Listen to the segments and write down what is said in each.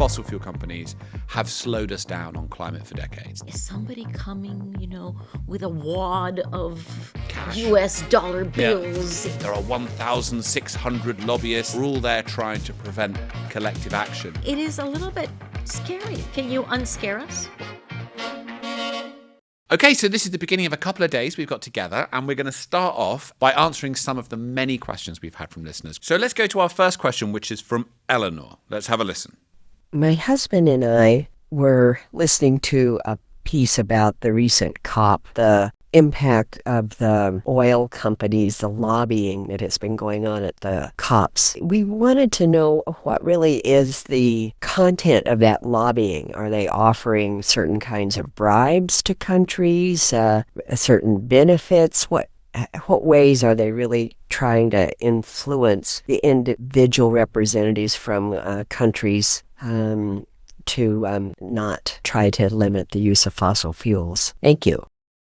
fossil fuel companies have slowed us down on climate for decades. Is somebody coming, with a wad of Cash. US dollar bills? There are 1,600 lobbyists. We're all there trying to prevent collective action. It is a little bit scary. Can you unscare us? Okay, so this is the beginning of a couple of days we've got together, and we're going to start off by answering some of the many questions we've had from listeners. So let's go to our first question, which is from Eleanor. Let's have a listen. My husband and I were listening to a piece about the recent COP, the impact of the oil companies, the lobbying that has been going on at the COPs. We wanted to know what really is the content of that lobbying. Are they offering certain kinds of bribes to countries, certain benefits? What ways are they really trying to influence the individual representatives from countries to not try to limit the use of fossil fuels? Thank you.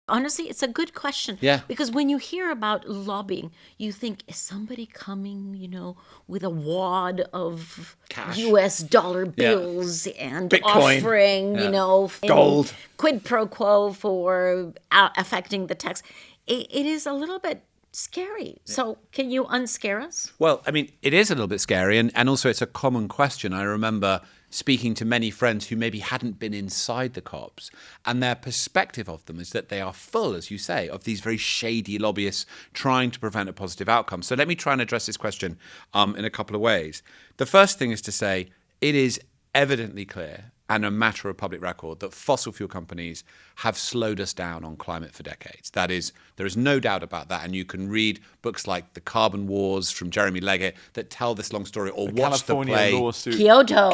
Honestly, it's a good question. Yeah. Because when you hear about lobbying, you think, is somebody coming, with a wad of Cash. US dollar bills and Bitcoin. offering, Gold. Quid pro quo for affecting the tax. It is a little bit scary. So can you unscare us? Well, I mean, it is a little bit scary, and also it's a common question. I remember speaking to many friends who maybe hadn't been inside the COPs, and their perspective of them is that they are full, as you say, of these very shady lobbyists trying to prevent a positive outcome. So let me try and address this question in a couple of ways. The first thing is to say it is evidently clear and a matter of public record that fossil fuel companies have slowed us down on climate for decades. That is, there is no doubt about that. And you can read books like The Carbon Wars from Jeremy Leggett that tell this long story, or watch the play lawsuit. Kyoto.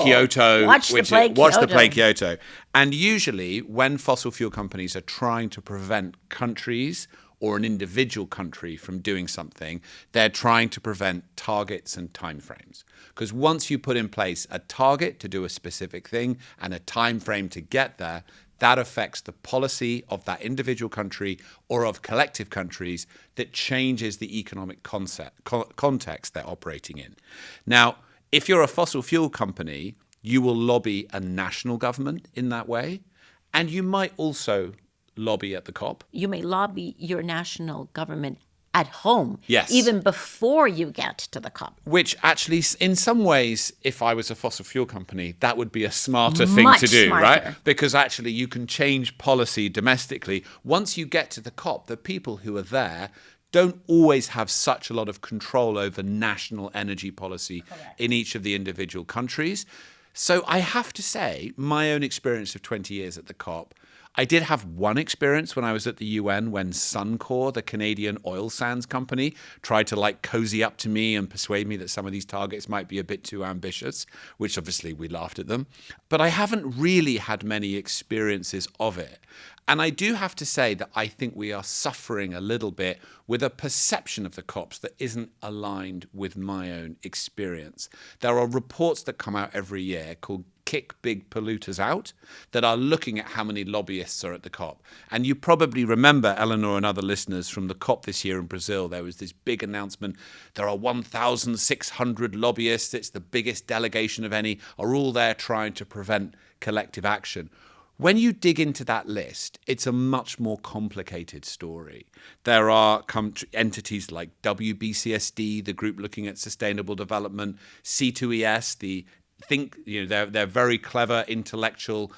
Watch the play Kyoto. And usually when fossil fuel companies are trying to prevent countries or an individual country from doing something, they're trying to prevent targets and timeframes. Because once you put in place a target to do a specific thing and a time frame to get there, that affects the policy of that individual country or of collective countries that changes the economic context they're operating in. Now, if you're a fossil fuel company, you will lobby a national government in that way, and you might also lobby at the COP. You may lobby your national government at home, Yes. even before you get to the COP. Which actually, in some ways, if I was a fossil fuel company, that would be a smarter thing Much to do, smarter. right? Because actually you can change policy domestically. Once you get to the COP, the people who are there don't always have such a lot of control over national energy policy in each of the individual countries. So I have to say, my own experience of 20 years at the COP, I did have one experience when I was at the UN when Suncor, the Canadian oil sands company, tried to cozy up to me and persuade me that some of these targets might be a bit too ambitious, which obviously we laughed at them. But I haven't really had many experiences of it. And I do have to say that I think we are suffering a little bit with a perception of the COPs that isn't aligned with my own experience. There are reports that come out every year called Kick Big Polluters Out that are looking at how many lobbyists are at the COP. And you probably remember, Eleanor and other listeners, from the COP this year in Brazil, there was this big announcement. There are 1,600 lobbyists. It's the biggest delegation of any, are all there trying to prevent collective action. When you dig into that list, it's a much more complicated story. There are entities like WBCSD, the group looking at sustainable development, C2ES, they're very clever intellectual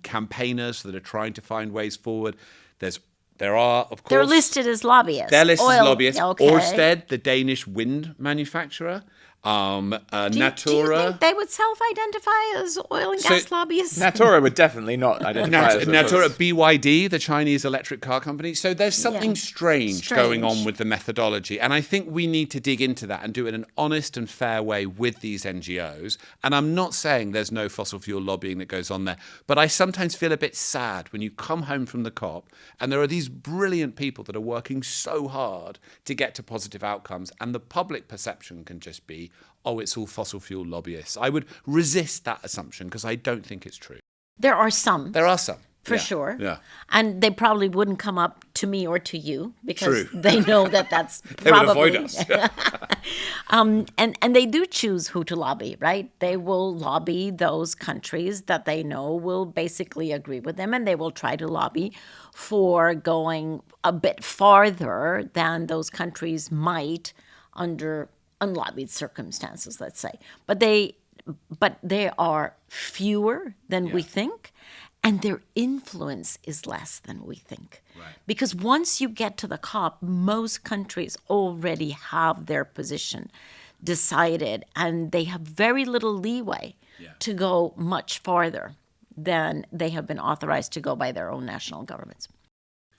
campaigners that are trying to find ways forward. There are, of course, They're listed as lobbyists. They're listed as Oil, lobbyists. okay. Ørsted, the Danish wind manufacturer. Do you Natura. think they would self-identify as oil and gas lobbyists? Natura would definitely not identify as Natura, BYD, the Chinese electric car company. So there's something strange going on with the methodology. And I think we need to dig into that and do it in an honest and fair way with these NGOs. And I'm not saying there's no fossil fuel lobbying that goes on there. But I sometimes feel a bit sad when you come home from the COP and there are these brilliant people that are working so hard to get to positive outcomes. And the public perception can just be, oh, it's all fossil fuel lobbyists. I would resist that assumption because I don't think it's true. There are some. There are some. for sure. Yeah. And they probably wouldn't come up to me or to you because True. they know that that's They would probably... avoid us. And they do choose who to lobby, right? They will lobby those countries that they know will basically agree with them, and they will try to lobby for going a bit farther than those countries might under unlobbied circumstances, let's say. But they are fewer than we think, and their influence is less than we think. Right. Because once you get to the COP, most countries already have their position decided, and they have very little leeway to go much farther than they have been authorized to go by their own national governments.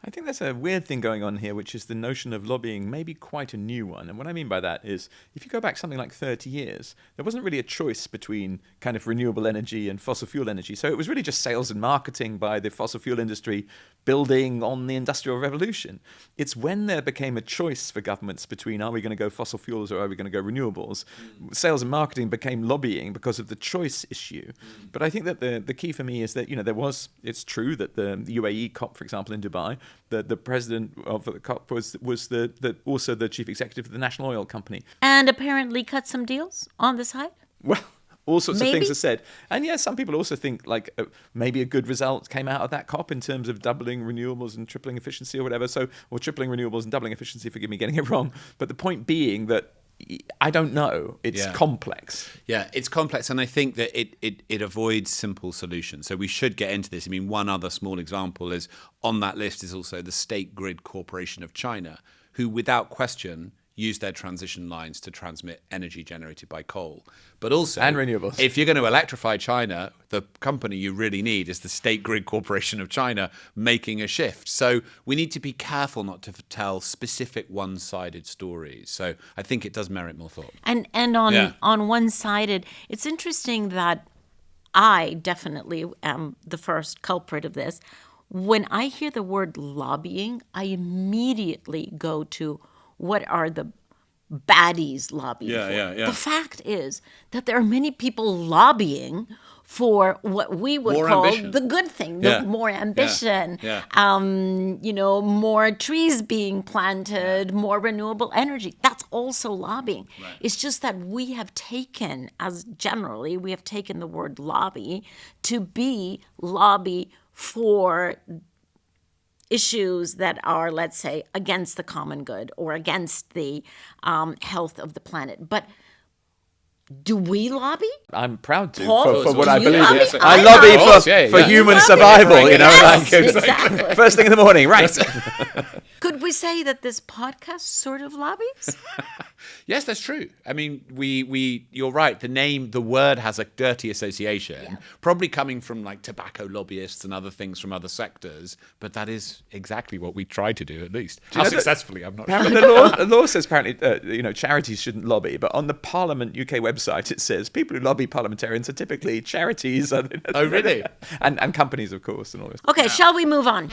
I think there's a weird thing going on here, which is the notion of lobbying may be quite a new one. And what I mean by that is, if you go back something like 30 years, there wasn't really a choice between kind of renewable energy and fossil fuel energy. So it was really just sales and marketing by the fossil fuel industry building on the Industrial Revolution. It's when there became a choice for governments between are we going to go fossil fuels or are we going to go renewables, sales and marketing became lobbying because of the choice issue. But I think that the key for me is that, it's true that the UAE COP, for example, in Dubai, the president of the COP was also the chief executive of the National Oil Company. And apparently cut some deals on the side? Well, all sorts Maybe? of things are said. And yeah, some people also think maybe a good result came out of that COP in terms of doubling renewables and tripling efficiency or whatever. Or tripling renewables and doubling efficiency, forgive me getting it wrong. But the point being that I don't know. It's complex. Yeah, it's complex, and I think that it avoids simple solutions. So we should get into this. I mean, one other small example is on that list is also the State Grid Corporation of China, who without question use their transition lines to transmit energy generated by coal. But also, and renewables. If you're going to electrify China, the company you really need is the State Grid Corporation of China making a shift. So we need to be careful not to tell specific one-sided stories. So I think it does merit more thought. And on one-sided, it's interesting that I definitely am the first culprit of this. When I hear the word lobbying, I immediately go to what are the baddies lobbying for. The fact is that there are many people lobbying for what we would More call ambition. the good thing, the more ambition, Yeah. more trees being planted, more renewable energy. That's also lobbying. Right. It's just that we have taken the word lobby to be lobby for issues that are, let's say, against the common good or against the health of the planet. But do we lobby? I'm proud to Paul, for what do I you believe lobby? in. I I lobby lobby. for Yeah. human You lobby. survival, Yes, like exactly. first thing in the morning, right? Could we say that this podcast sort of lobbies? Yes, that's true. I mean, you're right. The word has a dirty association, probably coming from like tobacco lobbyists and other things from other sectors. But that is exactly what we try to do, at least. How successfully, I'm not sure. Apparently, the law says charities shouldn't lobby, but on the Parliament UK website it says people who lobby parliamentarians are typically charities. Oh, really? and companies, of course, and all this. Okay, shall we move on?